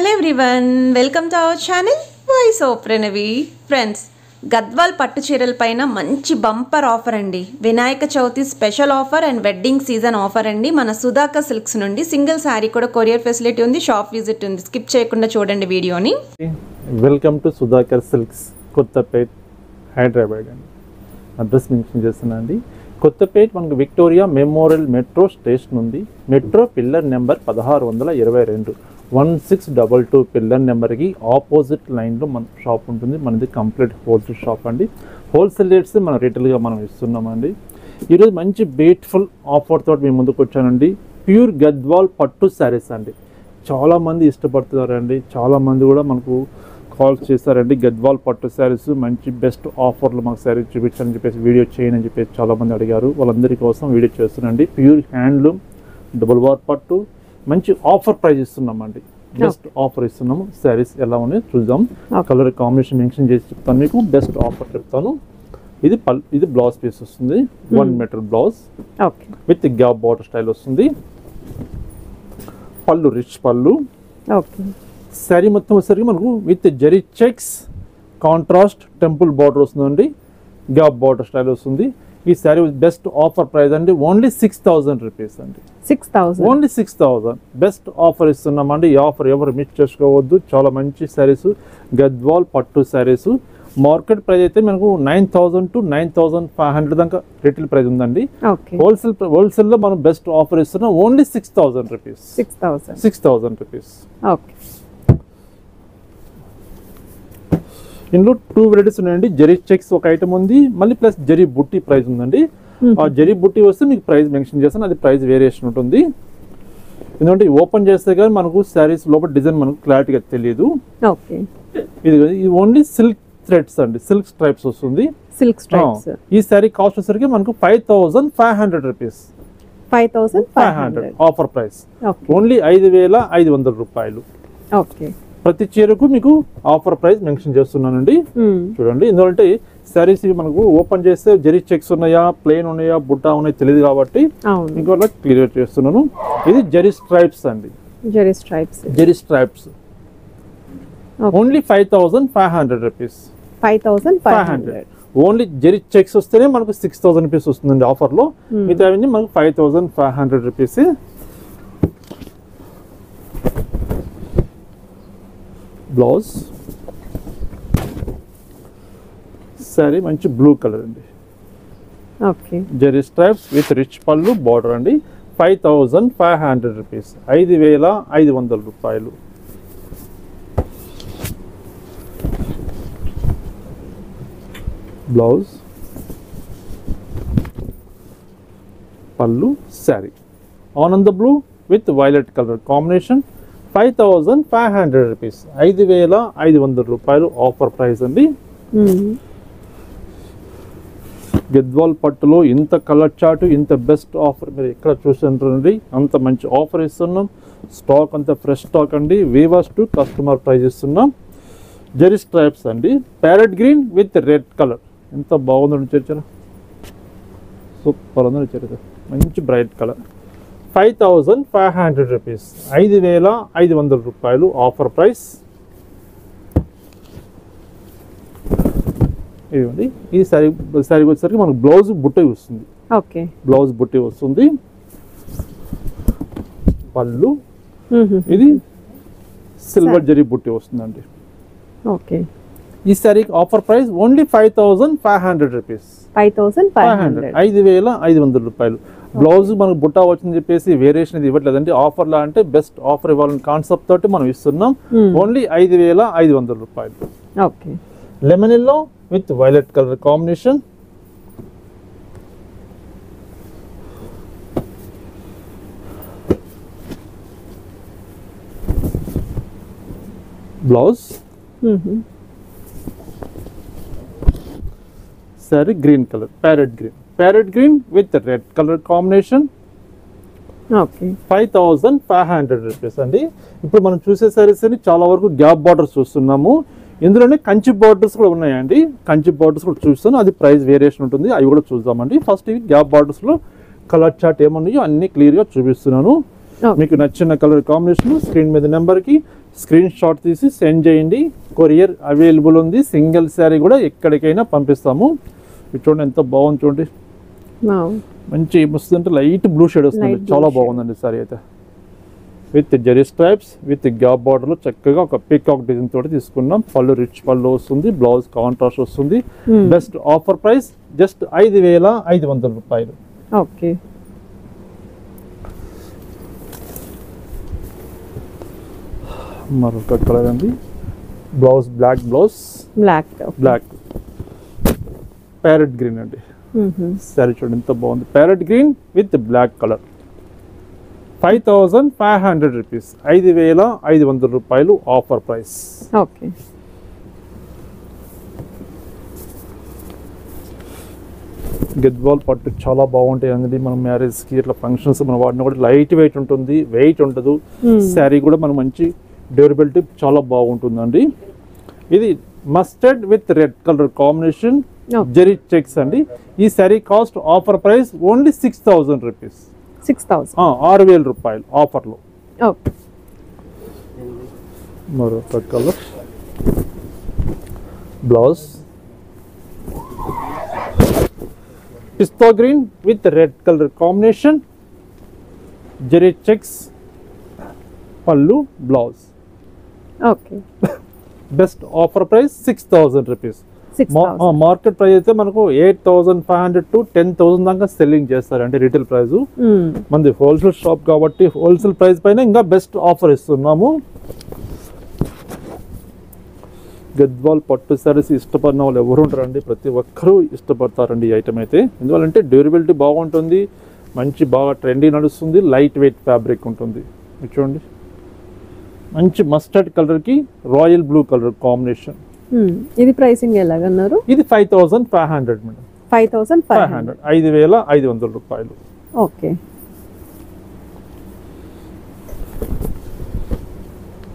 Hello everyone, welcome to our channel voice of Pranavi. Friends, Gadwal పట్టు చీరల పైన మంచి బంపర్ ఆఫర్ అండి. Vinayaka Chavithi special offer and wedding season offer అండి. మన సుధాకర్ సిల్క్స్ నుండి సింగిల్ శారీ కూడా కొరియర్ ఫెసిలిటీ ఉంది, షాప్ విజిట్ ఉంది. స్కిప్ చేయకుండా చూడండి వీడియోని. Welcome to Sudhakar silks, Kothapet, Hyderabad అండి. అడ్రస్ మెన్షన్ చేస్తున్నా అండి. కొత్తపేట్ మనకు విక్టోరియా మెమోరియల్ మెట్రో స్టేషన్ ఉంది. మెట్రో పిల్లర్ నెంబర్ 1622 1622 పిల్లర్ నెంబర్కి ఆపోజిట్ లైన్లో మన షాప్ ఉంటుంది. మనది కంప్లీట్ హోల్సేల్ షాప్ అండి. హోల్సేల్ రేట్స్ మనం రిటైల్గా మనం ఇస్తున్నామండి. ఈరోజు మంచి బ్యూటిఫుల్ ఆఫర్ తోటి మేము ముందుకు వచ్చానండి. ప్యూర్ గద్వాల్ పట్టు శారీస్ అండి. చాలామంది ఇష్టపడుతున్నారండి. చాలామంది కూడా మనకు కాల్స్ చేస్తారండి. గద్వాల్ పట్టు శారీస్ మంచి బెస్ట్ ఆఫర్లు మాకు శారీ చూపించాలని చెప్పేసి వీడియో చేయని అని చెప్పేసి చాలామంది అడిగారు. వాళ్ళందరి కోసం వీడియో చేస్తున్నాండి. ప్యూర్ హ్యాండ్లూమ్ డబుల్ వార్ పట్టు మంచి ఆఫర్ ప్రైస్ ఇస్తున్నామండి. బెస్ట్ ఆఫర్ ఇస్తున్నాము. శారీస్ ఎలా ఉన్నాయో చూద్దాం. కలర్ కాంబినేషన్ మెన్షన్ చేసి చెప్తాను మీకు. బెస్ట్ ఆఫర్ చెప్తాను. ఇది బ్లౌజ్ పీస్ వస్తుంది. 1 metre blouse with gap border style వస్తుంది. పళ్ళు రిచ్ పళ్ళు. శారీ మొత్తం వచ్చేసరికి మనకు with zari checks contrast temple border వస్తుందండి. గ్యాప్ బార్డర్ స్టైల్ వస్తుంది. ఈ శారీ బెస్ట్ ఆఫర్ ప్రైస్ అండి. ఓన్లీ 6000 రూపీస్ అండి. 6000 ఓన్లీ 6000 బెస్ట్ ఆఫర్ ఇస్తున్నామండి. ఈ ఆఫర్ ఎవరు మిస్ చేసుకోవద్దు. చాలా మంచి శారీస్, గద్వాల్ పట్టు శారీస్. మార్కెట్ ప్రైస్ అయితే మనకు 9000 to 9500 దాకా రిటైల్ ప్రైస్ ఉందండి. హోల్సేల్లో మనం బెస్ట్ ఆఫర్ ఇస్తున్నాం. Only 6000 rupees. 6000 రూపీస్. ఇందులో 2 వెరైటీస్ ఉన్నాయండి. జరీ చెక్స్ ఒక ఐటమ్ ఉంది, మళ్ళీ ప్లస్ జరీ బుట్టి ప్రైస్ ఉందండి. ఆ జరీ బుట్టి వస్తే మీకు ప్రైస్ మెన్షన్ చేస్తాను. అది ప్రైస్ వేరియేషన్ ఉంటుంది. ఎందుకంటే ఓపెన్ చేస్తే కానీ మనకు శారీస్ లోపల డిజైన్ మనకు క్లారిటీగా తెలియదు. ఇది ఓన్లీ సిల్క్ థ్రెడ్స్ అండి. సిల్క్ స్ట్రైప్స్ వస్తుంది. ఈ శారీ కాస్ట్ వచ్చేసరికి మనకు 5500 రూపీస్. 5500 offer price. ఓన్లీ 5500 రూపాయలు. ప్రతి చీరకు మీకు ఆఫర్ ప్రైస్ మెన్షన్ చేస్తున్నానండి. చూడండి, ఎందుకంటే శారీస్ మనకు ఓపెన్ చేస్తే జరీ చెక్స్ ఉన్నాయా, ప్లెయిన్ ఉన్నాయా, బుట్టా ఉన్నాయా తెలియదు కాబట్టి ఇంకోలా క్లియర్ చేస్తున్నాను. ఇది జరీ స్ట్రైప్స్ అండి. Zari stripes only 5500 rupees. 5500 only zari checks వస్తేనే మనకు 6000 రూపీస్ వస్తుందండి ఆఫర్లో. మిగతా మనకు 5500 రూపీస్. బ్లౌజ్ శారీ మంచి బ్లూ కలర్ అండి. జరీ స్ట్రైప్స్ విత్ రిచ్ పళ్ళు బార్డర్ అండి. 5500 రూపీస్. 5500 రూపాయలు. బ్లౌజ్ పళ్ళు శారీ ఆనంద blue with violet colour combination. 5500 rupees. 5500 రూపాయలు ఆఫర్ ప్రైస్ అండి. గద్వాల్ పట్టులో ఇంత కలర్ చార్ట్, ఇంత బెస్ట్ ఆఫర్ మీరు ఎక్కడ చూస్తుంటారండి. అంత మంచి ఆఫర్ ఇస్తున్నాం. స్టాక్ అంతా ఫ్రెష్ స్టాక్ అండి. వీవర్స్ టు కస్టమర్ ప్రైస్ ఇస్తున్నాం. జరీ స్ట్రైప్స్ అండి. Parrot green with red colour. ఎంత బాగుందండి చర్చన. సూపర్ ఉందండి చర్చ. మంచి బ్రైట్ కలర్. 5500 రూపీస్. 5500 రూపాయలు ఆఫర్ ప్రైస్. ఇదిగోండి, ఈ శారీ వచ్చేసరికి మనకు బ్లౌజ్ బుట్టి వస్తుంది. బ్లౌజ్ బుట్టి వస్తుంది. పళ్ళు ఇది సిల్వర్ జరీ బుట్టి వస్తుందండి. ఈ శారీకి ఆఫర్ ప్రైస్ ఓన్లీ 5500 రూపీస్. 5500 రూపాయలు. బ్లౌజ్ మనకు బుట్టా వచ్చిందని చెప్పేసి వేరియేషన్ ఇది ఇవ్వట్లేదండి. ఆఫర్లా అంటే బెస్ట్ ఆఫర్ ఇవ్వాలని కాన్సెప్ట్ తోటి మనం ఇస్తున్నాం. ఓన్లీ 5500 రూపాయలు. Lemon yellow with violet colour combination. Blouse sari green colour, parrot green with red colour combination. 5500 rupees అండి. ఇప్పుడు మనం చూసే శారీస్ అని చాలా వరకు గ్యాప్ బార్డర్స్ చూస్తున్నాము. ఇందులోనే కంచి బార్డర్స్ కూడా ఉన్నాయండి. కంచి బార్డర్స్ కూడా చూస్తాను. అది ప్రైస్ వేరియేషన్ ఉంటుంది. అవి కూడా చూద్దామండి. ఫస్ట్ ఇవి గ్యాప్ బార్డర్స్లో కలర్ చార్ట్ ఏమన్నాయో అన్ని క్లియర్గా చూపిస్తున్నాను. మీకు నచ్చిన కలర్ కాంబినేషన్ స్క్రీన్ మీద నెంబర్కి స్క్రీన్ షాట్ తీసి సెండ్ చేయండి. కొరియర్ అవైలబుల్ ఉంది. సింగిల్ శారీ కూడా ఎక్కడికైనా పంపిస్తాము. ఇది చూడండి ఎంత బాగుంది చూడండి. మంచి వస్తుందంటే లైట్ బ్లూ షేడ్ వస్తుంది. చాలా బాగుందండి సారీ అయితే. With zari stripes with gap బార్డర్లో చక్కగా ఒక పీకాక్ డిజైన్ తోటి తీసుకున్నాం. పళ్ళు రిచ్ పళ్ళు వస్తుంది. బ్లౌజ్ కాంట్రాస్ట్ వస్తుంది. బెస్ట్ ఆఫర్ ప్రైస్ జస్ట్ 5,500 రూపాయలు. ఓకే. మరొక కలర్ అండి. Blouse black black parrot green అండి. సారీ చూడండి ఎంత బాగుంది. Parrot green with black colour. 5,500 rupees. 5,500 రూపాయలు ఆఫర్ ప్రైస్. ఓకే. గద్వాల్ పట్టు చాలా బాగుంటాయి అండి. మనం మ్యారేజ్కి ఇట్లా ఫంక్షన్స్ మనం వాడిన కూడా లైట్ వెయిట్ ఉంటుంది, వెయిట్ ఉండదు. శారీ కూడా మనం మంచి డ్యూరబిలిటీ చాలా బాగుంటుందండి. ఇది mustard with red colour combination zari checks అండి. ఈ sari cost offer price only 6,000 rupees. 6,000 రూపాయలు ఆఫర్లో. మరొక colour blouse pista green with red colour combination zari checks పళ్ళు blouse. Okay. Best offer price 6,000 rupees. Market price అయితే మనకు 8,500 to 10,000 దాకా సెల్లింగ్ చేస్తారండి రీటైల్ ప్రైస్. మనది హోల్సేల్ షాప్ కాబట్టి హోల్సేల్ ప్రైస్ పైన ఇంకా బెస్ట్ ఆఫర్ ఇస్తున్నాము. గద్వాల్ పట్టు సారీస్ ఇష్టపడిన వాళ్ళు ఎవరు ఉంటారండి? ప్రతి ఒక్కరూ ఇష్టపడతారండి ఈ ఐటమ్ అయితే. ఎందువల్లంటే డ్యూరబిలిటీ బాగుంటుంది, మంచి బాగా ట్రెండీ నడుస్తుంది, లైట్ వెయిట్ ఫ్యాబ్రిక్ ఉంటుంది. చూడండి మంచి మస్టర్డ్ కలర్కి రాయల్ బ్లూ కలర్ కాంబినేషన్. ఇది ప్రైసింగ్ ఎలాగన్నారు? ఇది 5,500 మేడం. 5,500. 5,500 రూపాయలు. Okay.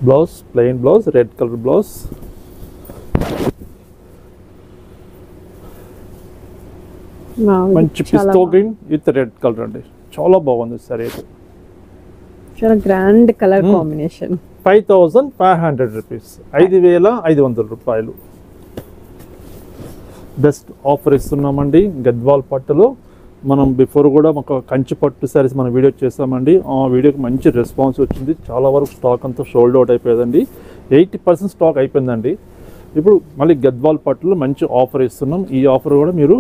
Blouse plain blouse red colour blouse. మంచి పిస్తా గ్రీన్ విత్ రెడ్ కలర్ అండి. చాలా బాగుంది సరే. చాలా గ్రాండ్ కలర్ కాంబినేషన్. 5,500 రూపీస్. 5,500 రూపాయలు. బెస్ట్ ఆఫర్ ఇస్తున్నామండి గద్వాల్ పట్టులో. మనం బిఫోర్ కూడా ఒక కంచి పట్టు సారీస్ మనం వీడియో చేస్తామండి. ఆ వీడియోకి మంచి రెస్పాన్స్ వచ్చింది. చాలా వరకు స్టాక్ అంతా సోల్డ్ అవుట్ అయిపోయిందండి. 80% స్టాక్ అయిపోయిందండి. ఇప్పుడు మళ్ళీ గద్వాల్ పట్టులో మంచి ఆఫర్ ఇస్తున్నాం. ఈ ఆఫర్ కూడా మీరు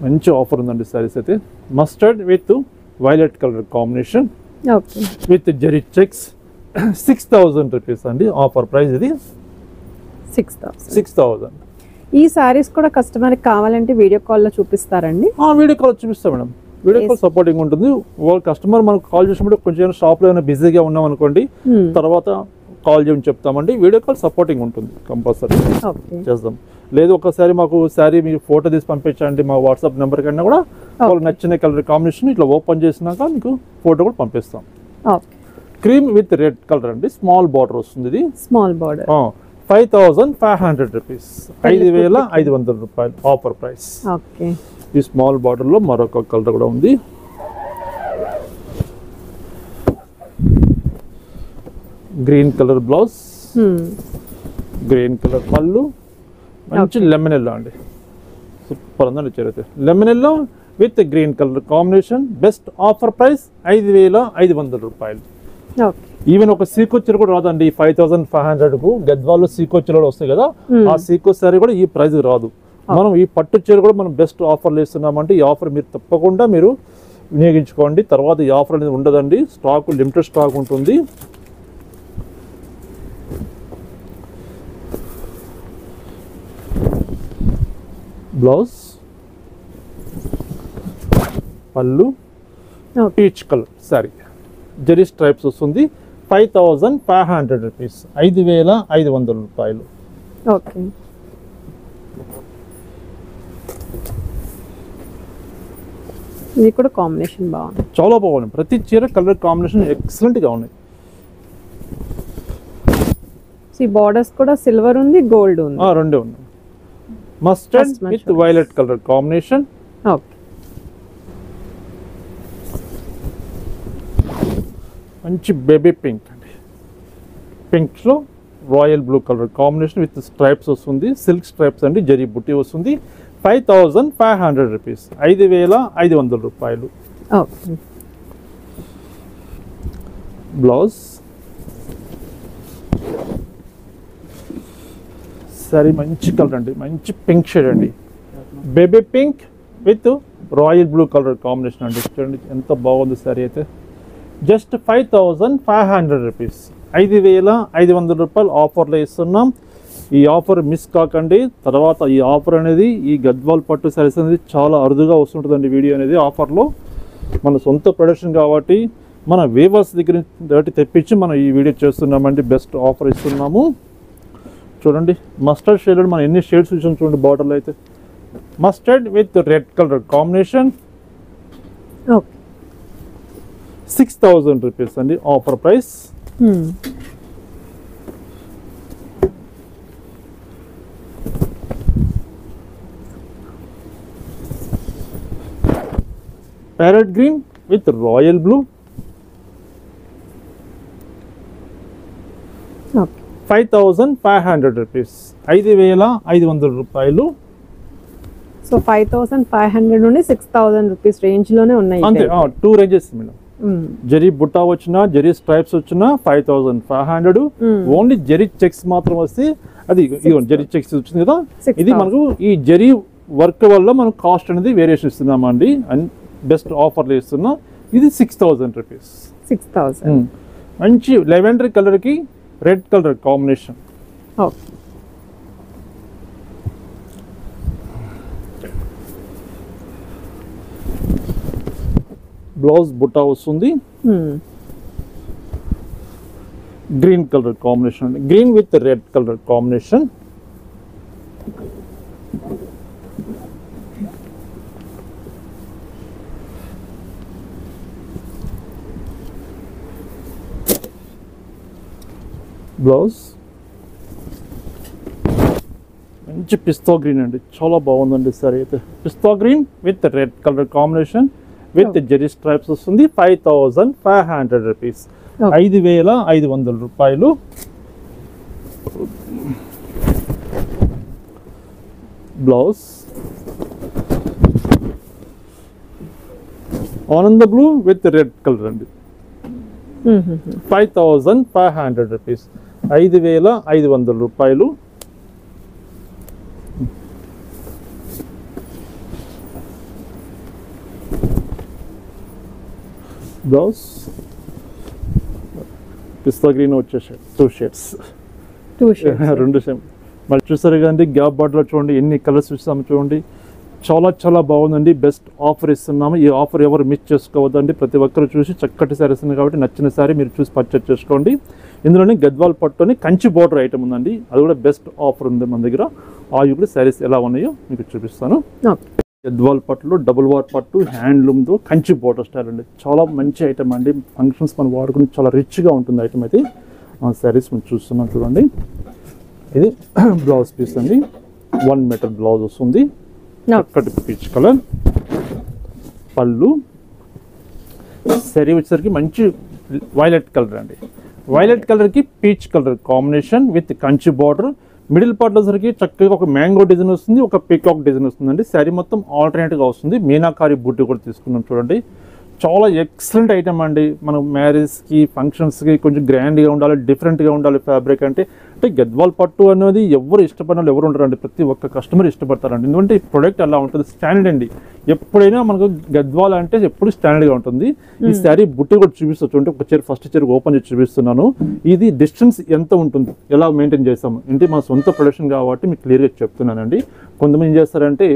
మంచి ఆఫర్ ఉందండి సారీస్ అయితే. Mustard with violet colour combination with zari checks. 6,000 rupees అండి ఆఫర్ ప్రైస్. ఇది 6,000. ఈ సారీస్ కూడా కస్టమర్ కావాలంటే వీడియో కాల్ లో చూపిస్తారండి? వీడియో కాల్ చూపిస్తాం మేడం. వీడియో కాల్ సపోర్టింగ్ ఉంటుంది. వాళ్ళ కస్టమర్ మనకు కాల్ చేసినప్పుడు కొంచెం షాప్ లో ఏమైనా బిజీగా ఉన్నాం అనుకోండి, తర్వాత కాల్ చేయమని చెప్తామండి. వీడియో కాల్ సపోర్టింగ్ ఉంటుంది కంపల్సరీ చేద్దాం. లేదు ఒకసారి మాకు శారీ మీరు ఫోటో తీసి పంపించండి మా వాట్సాప్ నెంబర్ కన్నా కూడా వాళ్ళకి నచ్చిన కలర్ కాంబినేషన్ ఇట్లా ఓపెన్ చేసినాక మీకు ఫోటో కూడా పంపిస్తాం. క్రీమ్ విత్ రెడ్ కలర్ అండి. స్మాల్ బార్డర్ వస్తుంది. ఇది స్మాల్ బార్డర్. 5,500 రూపీస్. 5,500 రూపాయలు ఆఫర్ ప్రైస్. ఈ స్మాల్ బార్డర్ లో మరొక కలర్ కూడా ఉంది. Green colour blouse, green colour పళ్ళు, మంచి లెమన్ ఎల్లో అండి. సూపర్ ఉందండి చీర. Lemon yellow with green colour combination. Best offer price 5,500 రూపాయలు. ఈవెన్ ఒక సీకో చీర కూడా రాదండి 5,500 కు. గద్వాల్లో సీకో చీరలు వస్తాయి కదా, ఆ సీకో సారీ కూడా ఈ ప్రైస్ రాదు. మనం ఈ పట్టు చీర కూడా మనం బెస్ట్ ఆఫర్లు ఇస్తున్నామంటే ఈ ఆఫర్ మీరు తప్పకుండా మీరు వినియోగించుకోండి. తర్వాత ఈ ఆఫర్ అనేది ఉండదండి. స్టాక్ లిమిటెడ్ స్టాక్ ఉంటుంది. Blouse pallu peach colour sari zari stripes వస్తుంది. 5,500 రూపీస్. 5,500 రూపాయలు. ఓకే. ఇది కూడా కాంబినేషన్ బాగుంది. చాలా బాగుంది. ప్రతి చీర కలర్ కాంబినేషన్ ఎక్సలెంట్ గా ఉన్నాయి. ఈ బోర్డర్స్ కూడా సిల్వర్ ఉంది, గోల్డ్ ఉంది. రెండు ఉన్నాయి. Mustard with violet colour combination. Okay. మంచి బేబీ పింక్ అండి. పింక్లో royal blue colour combination with stripes వస్తుంది, సిల్క్ స్ట్రైప్స్ అండి, జరీ బుట్టి వస్తుంది. 5500 రూపీస్, 5500 రూపాయలు. ఓకే. బ్లౌజ్ సారీ మంచి కలర్ అండి, మంచి పింక్ షేడ్ అండి, baby pink with royal blue colour combination అండి. చూడండి ఎంత బాగుంది సారీ అయితే. జస్ట్ 5500 రూపీస్, 5500 రూపాయలు ఆఫర్లో ఇస్తున్నాం. ఈ ఆఫర్ మిస్ కాకండి. తర్వాత ఈ ఆఫర్ అనేది ఈ గద్వాల్ పట్టు సారీస్ అనేది చాలా అరుదుగా వస్తుంటుందండి. వీడియో అనేది ఆఫర్లో మన సొంత ప్రొడక్షన్ కాబట్టి మన వేవర్స్ దగ్గర తెప్పించి మనం ఈ వీడియో చేస్తున్నామండి. బెస్ట్ ఆఫర్ ఇస్తున్నాము. చూడండి మస్టర్డ్ షేడ్ మనం ఎన్ని షేడ్స్ ఇచ్చాం చూడండి. బార్డర్లో అయితే mustard with red colour combination. Okay. 6000 rupees అండి offer price. Parrot green with royal blue. Okay. 5500 rupees, 5500 రూపాయలు. సో 5500 నుండి 6000 రూపీస్ రేంజ్ లోనే ఉన్నాయి. అంతే, 2 రేంజెస్ మేడం. జరీ బుట్టా వచ్చినా జరీ స్ట్రైప్స్ వచ్చినా 5500. ఓన్లీ జరీ చెక్స్ మాత్రం వస్తే అది జరీ చెక్స్ వచ్చింది కదా, ఇది మనకు ఈ జరీ వర్క్ వల్ల మనం కాస్ట్ అనేది వేరియేషన్ ఇస్తున్నామండి. అండ్ బెస్ట్ ఆఫర్లు ఇస్తున్నాం. ఇది 6000 రూపీస్. 6000. మంచి లెవెండర్ కలర్కి red colour combination. Okay. Blouse butta వస్తుంది, గ్రీన్ కలర్ కాంబినేషన్ అండి, green with red colour combination. Blouse మంచి పిస్తా గ్రీన్ అండి, చాలా బాగుందండి సారీ అయితే. Pista green with red colour combination with zari stripes వస్తుంది. 5500 రూపీస్, 5500 రూపాయలు. బ్లౌజ్ ఆనంద బ్లూ విత్ రెడ్ కలర్ అండి. 5500 రూపీస్, 5500 రూపాయలు. బ్లౌజ్ పిస్తా గ్రీన్ వచ్చేసి 2 షేడ్స్. 2 షేడ్ మళ్ళీ చూసారు కదండి. గ్యాప్ బార్డర్లో చూడండి ఎన్ని కలర్స్ ఇస్తాము చూడండి. చాలా చాలా బాగుందండి. బెస్ట్ ఆఫర్ ఇస్తున్నాము. ఈ ఆఫర్ ఎవరు మిస్ చేసుకోవద్దండి. ప్రతి ఒక్కరు చూసి చక్కటి శారీస్ ఉంది కాబట్టి నచ్చిన శారీ మీరు చూసి పర్చేజ్ చేసుకోండి. ఇందులోనే గద్వాల్ పట్టుని కంచి బార్డర్ ఐటమ్ ఉందండి, అది కూడా బెస్ట్ ఆఫర్ ఉంది మన దగ్గర. ఆ ఇప్పుడు శారీస్ ఎలా ఉన్నాయో మీకు చూపిస్తాను. గద్వాల్ పట్టులో డబుల్ వార్ పట్టు హ్యాండ్లూమ్తో కంచి బార్డర్ స్టైల్ అండి, చాలా మంచి ఐటమ్ అండి. ఫంక్షన్స్ మనం వాడుకుని చాలా రిచ్గా ఉంటుంది ఐటమ్ అయితే. ఆ శారీస్ మనం చూస్తున్నాం చూడండి. ఇది బ్లౌజ్ పీస్ అండి, 1 మీటర్ బ్లౌజ్ వస్తుంది, చక్కటి పీచ్ కలర్. పళ్ళు శారీ వచ్చేసరికి మంచి వైలెట్ కలర్ అండి, వైలెట్ కలర్కి peach colour combination with Kanchi border. Middle పార్ట్లో సరికి చక్కగా ఒక మ్యాంగో డిజైన్ వస్తుంది, ఒక పీకాక్ డిజైన్ వస్తుందండి. శారీ మొత్తం ఆల్టర్నేట్గా వస్తుంది. మీనాకారి బుట్టి కూడా తీసుకున్నాం చూడండి. చాలా ఎక్సలెంట్ ఐటమ్ అండి. మనం మ్యారేజ్కి ఫంక్షన్స్కి కొంచెం గ్రాండ్గా ఉండాలి, డిఫరెంట్గా ఉండాలి ఫ్యాబ్రిక్ అంటే గద్వాల్ పట్టు అనేది ఎవరు ఇష్టపడిన వాళ్ళు ఎవరు ఉంటారండి, ప్రతి ఒక్క కస్టమర్ ఇష్టపడతారండి. ఎందుకంటే ఈ ప్రోడక్ట్ అలా ఉంటుంది, స్టాండర్డ్ అండి. ఎప్పుడైనా మనకు గద్వాల్ అంటే ఎప్పుడు స్టాండర్డ్గా ఉంటుంది. ఈ శారీ బుట్టి కూడా చూపిస్తూ ఉంటే ఒక చీర ఫస్ట్ చీర ఓపెన్ చేసి చూపిస్తున్నాను. ఇది డిస్టెన్స్ ఎంత ఉంటుంది, ఎలా మెయింటైన్ చేస్తాము అంటే మన సొంత ప్రొడక్షన్ కాబట్టి మీకు క్లియర్గా చెప్తున్నానండి. కొంతమంది ఏం చేస్తారంటే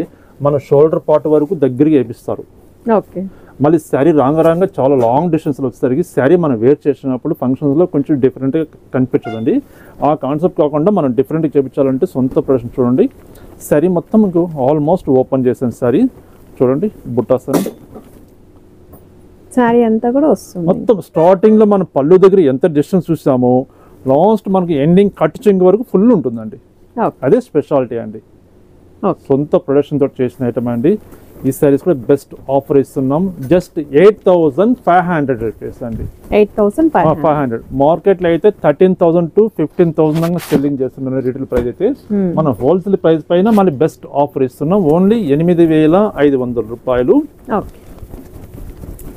మన షోల్డర్ పార్ట్ వరకు దగ్గరగా వేపిస్తారు. ఓకే. మళ్ళీ శారీ రాంగ చాలా లాంగ్ డిస్టెన్స్లో వచ్చేసరికి శారీ మనం వేర్ చేసినప్పుడు ఫంక్షన్స్లో కొంచెం డిఫరెంట్గా కనిపించదండి. ఆ కాన్సెప్ట్ కాకుండా మనం డిఫరెంట్గా చేయించాలంటే సొంత ప్రొడక్షన్ చూడండి. శారీ మొత్తం మీకు ఆల్మోస్ట్ ఓపెన్ చేసాను. శారీ చూడండి, బుట్టాస్ అని శారీ అంతా కూడా వస్తుంది. మొత్తం స్టార్టింగ్లో మన పళ్ళు దగ్గర ఎంత డిస్టెన్స్ చూసామో లాస్ట్ మనకి ఎండింగ్ కట్ చెంగు వరకు ఫుల్ ఉంటుందండి. అదే స్పెషాలిటీ అండి, సొంత ప్రొడక్షన్ తోటి చేసిన ఐటమ్ అండి. ఈ సారీస్ కూడా బెస్ట్ ఆఫర్ ఇస్తున్నాం. జస్ట్ 8,500 రూపీస్ అండి. 8,500. మార్కెట్లో అయితే 13,000 to 15,000 దాకా సెల్లింగ్ చేస్తున్నాం రీటైల్ ప్రైస్ అయితే. మనం హోల్సేల్ ప్రైస్ పైన మళ్ళీ బెస్ట్ ఆఫర్ ఇస్తున్నాం. ఓన్లీ 8,500 రూపాయలు.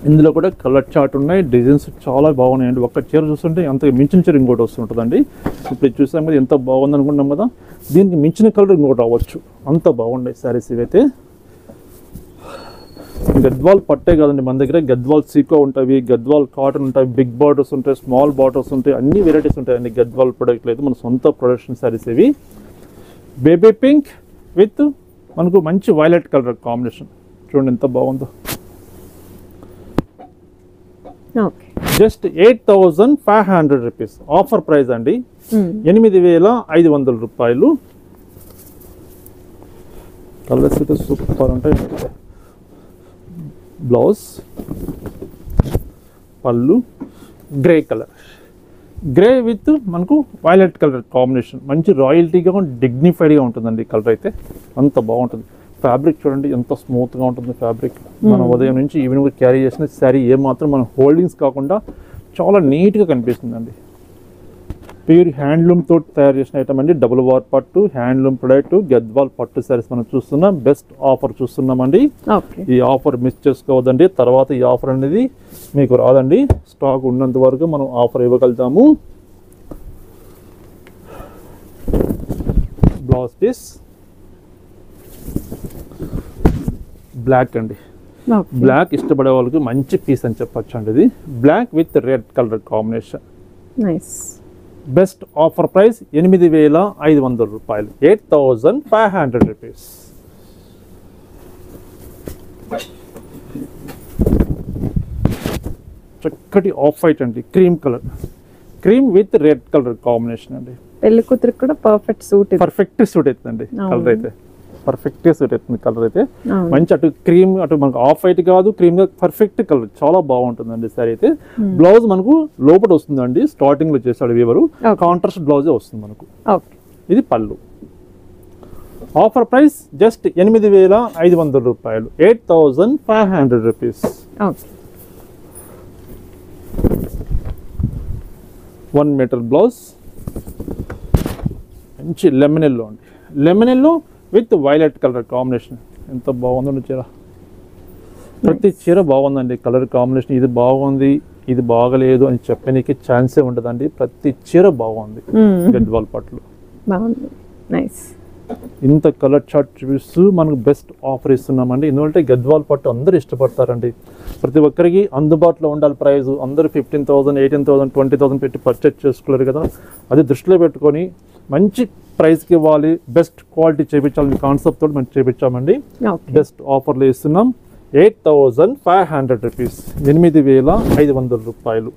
ఇందులో కూడా కలర్ చార్ట్ ఉన్నాయి, డిజైన్స్ చాలా బాగున్నాయండి. ఒక్క చీర చూస్తుంటే అంత మించిన చీర ఇంకోటి వస్తుంటుందండి. ఇప్పుడు చూసాం కదా ఎంత బాగుంది అనుకుంటాం కదా, దీనికి మించిన కలర్ ఇంకోటి అవ్వచ్చు, అంత బాగున్నాయి శారీస్ ఇవైతే. గద్వాల్ పట్టే కాదండి మన దగ్గర, గద్వాల్ సీకో ఉంటుంది, గద్వాల్ కాటన్ ఉంటాయి, బిగ్ బార్డర్స్ ఉంటాయి, స్మాల్ బార్డర్స్ ఉంటాయి, అన్ని వెరైటీస్ ఉంటాయండి గద్వాల్ ప్రొడక్ట్లు అయితే. మన సొంత ప్రొడక్షన్ శారీస్ ఇవి. బేబీ పింక్ విత్ మనకు మంచి వైలెట్ కలర్ కాంబినేషన్ చూడండి ఎంత బాగుందో. జస్ట్ 8,500 రూపీస్ ఆఫర్ ప్రైస్ అండి. 8,500 రూపాయలు. కలర్స్ అయితే సూపర్ ఉంటాయి. బ్లౌజ్, పళ్ళు గ్రే కలర్, గ్రే విత్ మనకు వైలెట్ కలర్ కాంబినేషన్, మంచి రాయల్టీగా డిగ్నిఫైడ్గా ఉంటుందండి కలర్ అయితే. అంత బాగుంటుంది. ఫ్యాబ్రిక్ చూడండి ఎంత స్మూత్గా ఉంటుంది ఫ్యాబ్రిక్. మనం ఉదయం నుంచి ఈవినింగ్ క్యారీ చేసిన శారీ ఏమాత్రం మన హోల్డింగ్స్ కాకుండా చాలా నీట్గా కనిపిస్తుందండి. ప్యూర్ హ్యాండ్లూమ్ తోటి తయారు చేసిన ఐటమ్ అండి. డబుల్ వార్ పట్టు హ్యాండ్లూమ్ ప్రొడక్ట్ గద్వాల్ పట్టు శారీస్ మనం చూస్తున్నాం. బెస్ట్ ఆఫర్ చూస్తున్నామండి. ఈ ఆఫర్ మిస్ చేసుకోవద్దండి. తర్వాత ఈ ఆఫర్ అనేది మీకు రాదండి. స్టాక్ ఉన్నంత వరకు మనం ఆఫర్ ఇవ్వగలుగుతాము. బ్లౌజ్ పీస్ బ్లాక్ అండి. బ్లాక్ ఇష్టపడే వాళ్ళకి మంచి పీస్ అని చెప్పొచ్చు అండి. ఇది black with red colour combination. Best offer price 8,500 రూపాయలు. 8,500 రూపీస్. చక్కటి ఆఫ్ వైట్ అండి, cream colour, cream with red colour combination అండి. పెళ్లి కూతురికి కూడా పర్ఫెక్ట్ సూట్ అవుతుందండి కలర్ అయితే. పర్ఫెక్ట్ సూట్ అవుతుంది కలర్ అయితే. మంచి అటు క్రీమ్, అటు మనకు ఆఫ్ వైట్ కాదు, క్రీమ్ గా పర్ఫెక్ట్ కలర్, చాలా బాగుంటుందండి సారీ అయితే. బ్లౌజ్ మనకు లోపల వస్తుందండి, స్టార్టింగ్ లో చేస్తాడు వీవరు, కాంట్రాస్ట్ బ్లౌజే వస్తుంది మనకు. ఇది పళ్ళు. ఆఫర్ ప్రైస్ జస్ట్ 8,500 రూపాయలు. 8,500 రూపీస్. 1 metre blouse. మంచి లెమన్ ఎల్లో అండి. Lemon yellow with violet colour combination ఎంత బాగుందండి చీర. ప్రతి చీర బాగుందండి కలర్ కాంబినేషన్. ఇది బాగుంది, ఇది బాగలేదు అని చెప్పడానికి ఛాన్సే ఉండదండి. ప్రతి చీర బాగుంది గద్వాల్ పట్లు. ఇంత కలర్ చార్ట్ చూపిస్తూ మనకు బెస్ట్ ఆఫర్ ఇస్తున్నామండి. ఎందుకంటే గద్వాల్ పట్టు అందరూ ఇష్టపడతారండి. ప్రతి ఒక్కరికి అందుబాటులో ఉండాలి ప్రైస్. అందరూ 15,000, 18,000, 20,000 పెట్టి పర్చేజ్ చేసుకోలేరు కదా. అది దృష్టిలో పెట్టుకొని మంచి ప్రైస్కి ఇవ్వాలి, బెస్ట్ క్వాలిటీ చేయించాలని కాన్సెప్ట్ తోటి మనం చేయించామండి. బెస్ట్ ఆఫర్లు ఇస్తున్నాం. 8,500 రూపీస్. 8,500 రూపాయలు.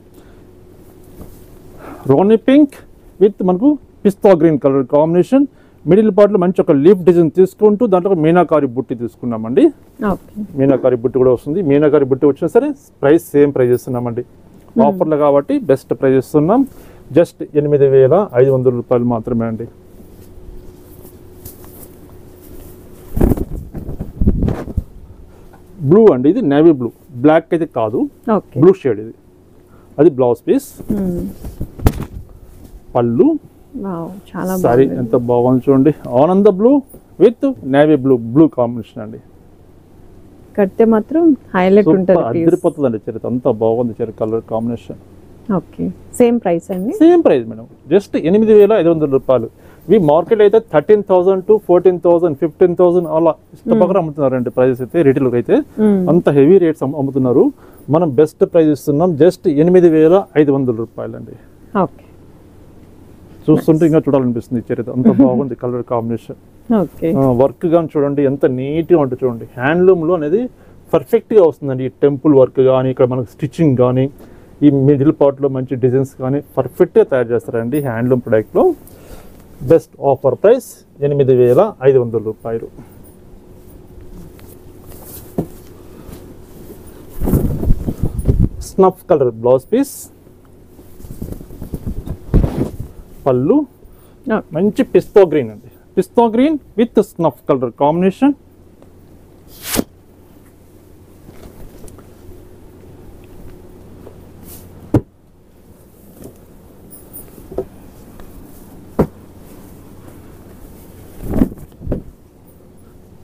రోనీ పింక్ విత్ మనకు పిస్తా గ్రీన్ కలర్ కాంబినేషన్. మిడిల్ పార్ట్లో మంచి ఒక లీఫ్ డిజైన్ తీసుకుంటూ దాంట్లో మీనాకారి బుట్టి తీసుకున్నామండి. మీనాకారి బుట్టి కూడా వస్తుంది. మీనాకారి బుట్టి వచ్చినా సరే ప్రైస్ సేమ్ ప్రైస్ ఇస్తున్నామండి. ఆఫర్లు కాబట్టి బెస్ట్ ప్రైస్ ఇస్తున్నాం. జస్ట్ 8,500 రూపాయలు మాత్రమే అండి. బ్లూ అండి, ఇది నేవీ బ్లూ, బ్లాక్ అయితే కాదు, బ్లూ షేడ్ ఇది. అది బ్లౌజ్ పీస్. పళ్ళు. సారీ ఎంత బాగుంది చూడండి. ఆనంద blue with navy blue, blue combination అండి. కడితే మాత్రం హైలైట్ ఉంటుంది, అదిరిపోతుందండి చీర. అంత బాగుంది చీర కలర్ కాంబినేషన్. సేమ్ ప్రైస్ అండి. Same price madam. జస్ట్ 8,500 రూపాయలు. ఇవి మార్కెట్ అయితే 13,000 to 14,000, 15,000 అలా ఇష్టపక్కన అమ్ముతున్నారండి ప్రైజెస్ అయితే. రీటైల్ అయితే అంత హెవీ రేట్స్ అమ్ముతున్నారు. మనం బెస్ట్ ప్రైస్ ఇస్తున్నాం. జస్ట్ 8,500 రూపాయలు అండి. చూస్తుంటే ఇంకా చూడాలనిపిస్తుంది ఈ చీర. అంత బాగుంది కలర్ కాంబినేషన్. వర్క్ కానీ చూడండి ఎంత నీట్గా ఉంటుంది చూడండి. హ్యాండ్లూమ్లో అనేది పర్ఫెక్ట్గా వస్తుందండి. ఈ టెంపుల్ వర్క్ కానీ, ఇక్కడ మనకు స్టిచ్చింగ్ కానీ, ఈ మిడిల్ పార్ట్లో మంచి డిజైన్స్ కానీ పర్ఫెక్ట్గా తయారు చేస్తారండి హ్యాండ్లూమ్ ప్రొడక్ట్లో. బెస్ట్ ఆఫర్ ప్రైస్ 8,500 రూపాయలు. Snuff colour blouse piece. పళ్ళు మంచి పిస్తా గ్రీన్ అండి. Pista green with snuff colour combination.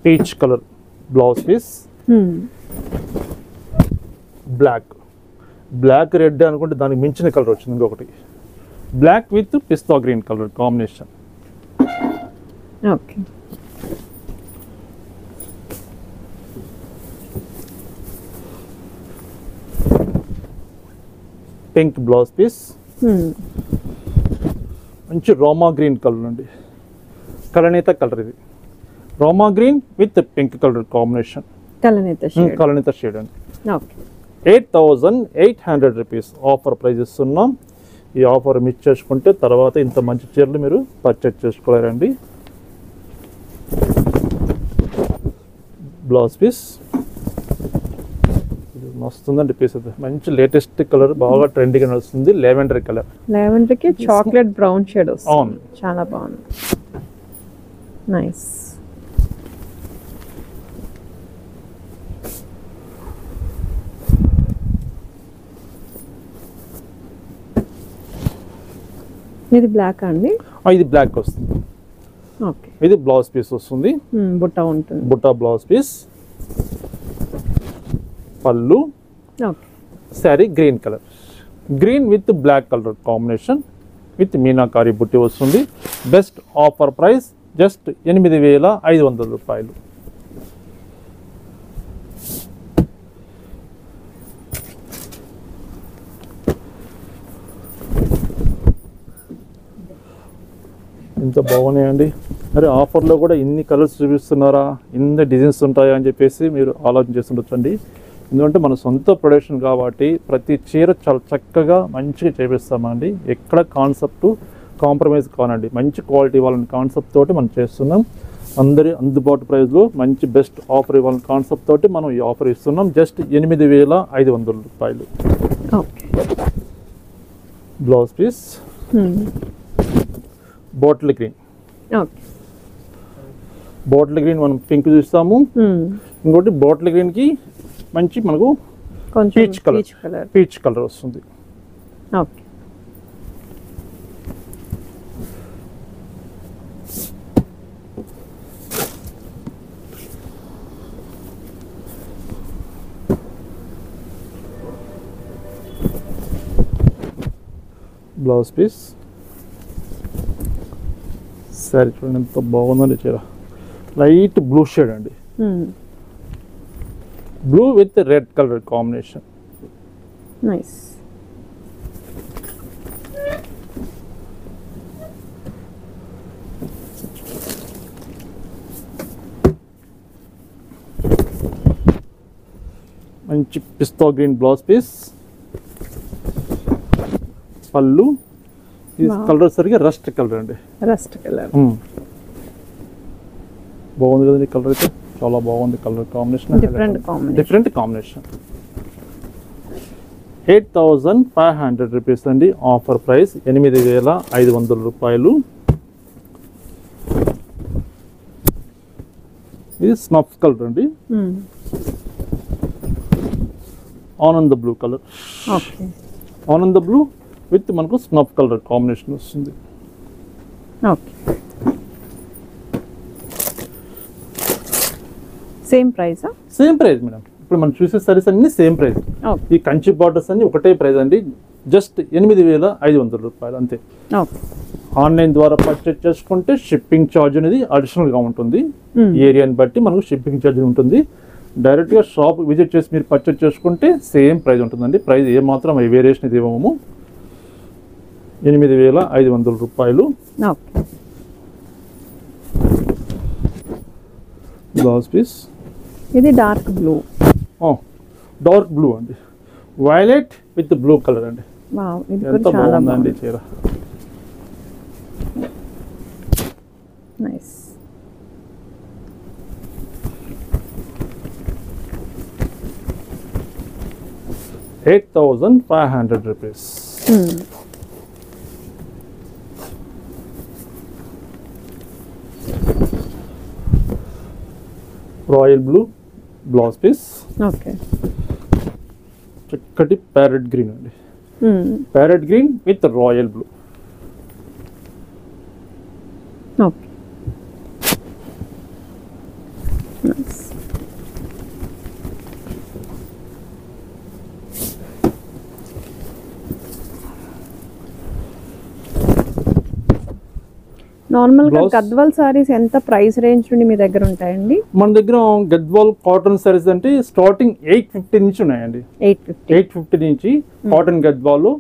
Peach colour blouse piece, black red అనుకుంటే దానికి మించిన కలర్ వచ్చింది ఇంకొకటి, black with pista green colour combination. Okay. Pink blouse piece, మంచి రోమా గ్రీన్ కలర్ అండి, కలనేత కలర్ ఇది, రోమా green with pink colour combination, కలనేత షేడ్ అండి. ఓకే. 8,800 రూపీస్ ఆఫర్ ప్రైస్ ఇస్తున్నాం. ఈ ఆఫర్ మిస్ చేసుకుంటే తర్వాత ఇంత మంచి చీరలు మీరు పర్చేజ్ చేసుకోలేరండి. బ్లౌజ్ పీస్ మస్తుందండి పీస్, అది మంచి లేటెస్ట్ కలర్, బాగా ట్రెండింగ్ నడుస్తుంది, లెవెండర్ కలర్, లెవెండర్ కి చాక్లెట్ బ్రౌన్ షేడ్ వస్తుంది. అవును, చాలా బాగుంది, నైస్. ఇది బ్లాక్ అండి? ఇది బ్లాక్ వస్తుంది. ఓకే. ఇది బ్లౌజ్ పీస్ వస్తుంది, బుట్ట ఉంటుంది, బుట్టా బ్లౌజ్ పీస్, పళ్ళు, sari green colour, green with black colour combination with meenakari బుట్టి వస్తుంది. బెస్ట్ ఆఫర్ ప్రైస్ జస్ట్ 8,500 రూపాయలు. ఇంత బాగున్నాయండి. మరి ఆఫర్లో కూడా ఇన్ని కలర్స్ చూపిస్తున్నారా, ఇన్ని డిజైన్స్ ఉంటాయా అని చెప్పేసి మీరు ఆలోచన చేస్తుండొచ్చండి. ఎందుకంటే మన సొంత ప్రొడక్షన్ కాబట్టి ప్రతి చీర చాలా చక్కగా మంచిగా చేపిస్తామండి. ఎక్కడ కాంప్రమైజ్ కానండి, మంచి క్వాలిటీ ఇవ్వాలని కాన్సెప్ట్ తోటి మనం చేస్తున్నాం. అందరి అందుబాటు ప్రైస్లో మంచి బెస్ట్ ఆఫర్ ఇవ్వాలని కాన్సెప్ట్ తోటి మనం ఈ ఆఫర్ ఇస్తున్నాం. జస్ట్ 8,500 రూపాయలు. Blouse piece bottle green, bottle green మనం పింక్ చూస్తాము, ఇంకోటి బాటిల్ గ్రీన్ కి మంచి మనకు పీచ్ కలర్ వస్తుంది. ఓకే. బ్లౌజ్ పీస్, సారీ చూడండి ఎంత బాగుందండి చీర, లైట్ బ్లూ షేడ్ అండి, blue with red colour combination. Nice. మంచి పిస్తా గ్రీన్ బ్లౌజ్ పీస్, పళ్ళు, ఈ కలర్ సరిగా రస్ట్ కలర్ అండి, రస్ట్ కలర్ బాగుంది కదండి. కలర్ అయితే చాలా బాగుంది, colour combination different combination. 8,500 rupees అండి ఆఫర్ ప్రైస్, 8,500 రూపాయలు. ఇది స్నఫ్ కలర్ అండి, ఆనంద బ్లూ కలర్, ఆనంద బ్లూ విత్ మనకు స్నఫ్ కలర్ కాంబినేషన్ వస్తుంది. Okay. Same price? Same price madam. ఇప్పుడు మనం చూసే సారీస్ అన్ని సేమ్ ప్రైస్. ఈ కంచి బార్డర్స్ అన్ని ఒకటే ప్రైస్ అండి, జస్ట్ 8,500 రూపాయలు అంతే. ఆన్లైన్ ద్వారా పర్చేజ్ చేసుకుంటే షిప్పింగ్ ఛార్జ్ అనేది అడిషనల్గా ఉంటుంది, ఏరియాని బట్టి మనకు షిప్పింగ్ ఛార్జ్ ఉంటుంది. డైరెక్ట్గా షాప్ విజిట్ చేసి మీరు పర్చేజ్ చేసుకుంటే సేమ్ ప్రైస్ ఉంటుందండి. ప్రైస్ ఏమాత్రం వేరియేషన్ ఇది ఇవ్వము. 8,500 రూపాయలు. బ్లౌజ్ పీస్, ఇది డార్క్ బ్లూ, డార్క్ బ్లూ అండి, వైలెట్ విత్ బ్లూ కలర్ అండి. ఎంత బాగుందండి చీర. Nice. ₹8,500. Royal blue blouse piece, okay. చక్కటి ప్యారెట్ గ్రీన్ అండి, parrot green with royal blue. Okay. Normal గా గద్వాల్ సారీస్ ఎంత ప్రైస్ రేంజ్ నుండి మీ దగ్గర ఉంటాయండి? మన దగ్గర గద్వాల్ కాటన్ సారీస్ అంటే స్టార్టింగ్ 850 నుంచి ఉన్నాయండి. 850 నుంచి కాటన్ గద్వాల్.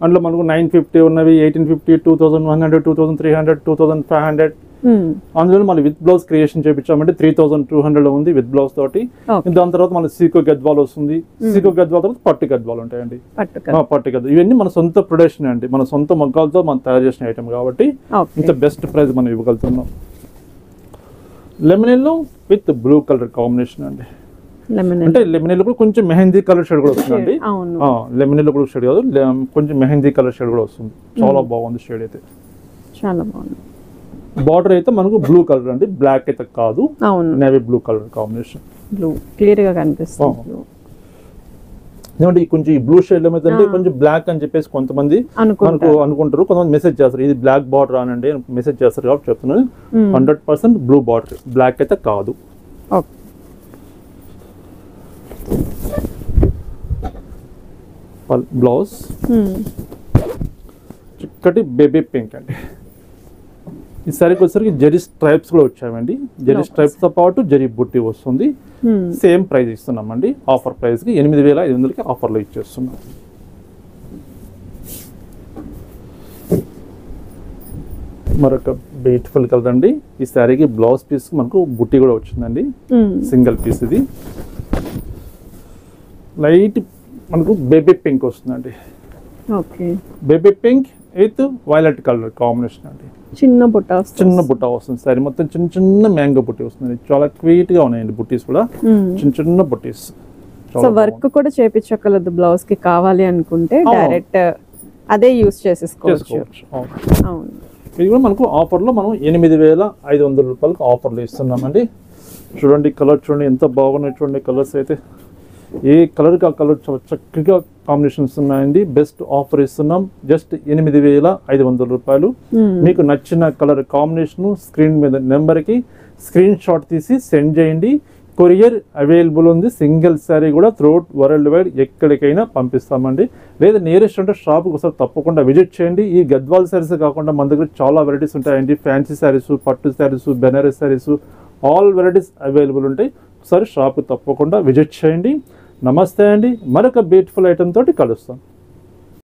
అందులో మనకు 950 ఉన్నవి, 1850, 2100, 2300, 2500. అందులో మళ్ళీ విత్ బ్లౌజ్ క్రియేషన్ చేయించామంటే 3200 ఉంది విత్ బ్లౌజ్ తోటి. దాని తర్వాత మన సీకో గద్వాల్ వస్తుంది. సీకో గద్వాల్ తర్వాత పట్టు గద్వాల్ ఉంటాయండి. పట్టు గద్వాల్ ఇవన్నీ మన సొంత ప్రొడక్షన్ అండి, మన సొంత మగ్గాలతో మనం తయారు చేసిన ఐటమ్ కాబట్టి ఇంత బెస్ట్ ప్రైస్ మనం ఇవ్వగలుగుతున్నాం. Lemon yellow with blue colour combination అండి. అంటే లెమన్ ఎల్లో కూడా కొంచెం మెహందీ కలర్ షేడ్ కూడా వస్తుందండి. లెమన్ ఎల్లో కూడా షేడ్ కాదు, కొంచెం మెహందీ కలర్ షేడ్ కూడా వస్తుంది. చాలా బాగుంది షేడ్ అయితే, చాలా బాగుంది. బార్డర్ అయితే మనకు బ్లూ కలర్ అండి, బ్లాక్ అయితే కాదు, navy blue colour combination. Blue clear గా కనిపిస్తుంది. ఎందుకంటే కొంచెం ఈ బ్లూ షేడ్ ఏమైతే కొంచెం బ్లాక్ అని చెప్పేసి కొంతమంది మనకు అనుకుంటారు, కొంతమంది మెసేజ్ చేస్తారు ఇది బ్లాక్ బార్డర్ అనండి మెసేజ్ చేస్తారు కాబట్టి చెప్తున్నాను. 100% బ్లూ బార్డర్, బ్లాక్ అయితే కాదు. బ్లౌజ్ చిక్కటి బేబీ పింక్ అండి. ఈ సారీకి వచ్చేసరికి జరీ స్ట్రైప్స్ కూడా వచ్చాయండి. జరీ స్ట్రైప్స్ తో పాటు జరీ బుట్టి వస్తుంది. సేమ్ ప్రైస్ ఇస్తున్నామండి, ఆఫర్ ప్రైస్ కి 8500కి ఆఫర్లో ఇచ్చేస్తున్నాం. మరొక బ్యూటిఫుల్ కలర్ అండి. ఈ సారీకి బ్లౌజ్ పీస్ మనకు బుట్టి కూడా వచ్చిందండి, సింగిల్ పీస్. ఇది లైట్ మనకు బేబీ పింక్ వస్తుందండి. Baby pink with violet colour combination అండి. చిన్న బుట్ట వస్తుంది. సారీ మొత్తం చిన్న చిన్న మ్యాంగో బుట్టి వస్తుంది. చాలా క్యూట్ గా ఉన్నాయండి బుట్టీస్ కూడా, చిన్న చిన్న బుట్టీస్. సో వర్క్ కూడా చేపించగలదు బ్లౌజ్ కి కావాలి అనుకుంటే, డైరెక్ట్ అదే యూస్ చేసుకోవచ్చు. ఇది కూడా మనకు ఆఫర్ లో మనం 8500 రూపాయలకు ఆఫర్లు ఇస్తున్నామండి. చూడండి కలర్ చూడండి ఎంత బాగున్నాయి చూడండి. కలర్స్ అయితే ఏ కలర్ కి ఆ కలర్ చక్కగా కాంబినేషన్స్ ఉన్నాయండి. బెస్ట్ ఆఫర్ ఇస్తున్నాం, జస్ట్ 8500 రూపాయలు. మీకు నచ్చిన కలర్ కాంబినేషన్ స్క్రీన్ మీద నెంబర్ కి స్క్రీన్ షాట్ తీసి సెండ్ చేయండి. కొరియర్ అవైలబుల్ ఉంది. సింగిల్ శారీ కూడా త్రూఅవుట్ వరల్డ్ వైడ్ ఎక్కడికైనా పంపిస్తామండి. లేదా నియరెస్ట్ అంటే షాప్కి ఒకసారి తప్పకుండా విజిట్ చేయండి. ఈ గద్వాల్ శారీస్ కాకుండా మన దగ్గర చాలా వెరైటీస్ ఉంటాయండి. ఫ్యాన్సీ శారీస్, పట్టు saris, Banaras saris, all varieties available ఉంటాయి. ఒకసారి షాప్కి తప్పకుండా విజిట్ చేయండి. నమస్తే అండి, మరొక బ్యూటిఫుల్ ఐటమ్ తోటి కలుస్తాం.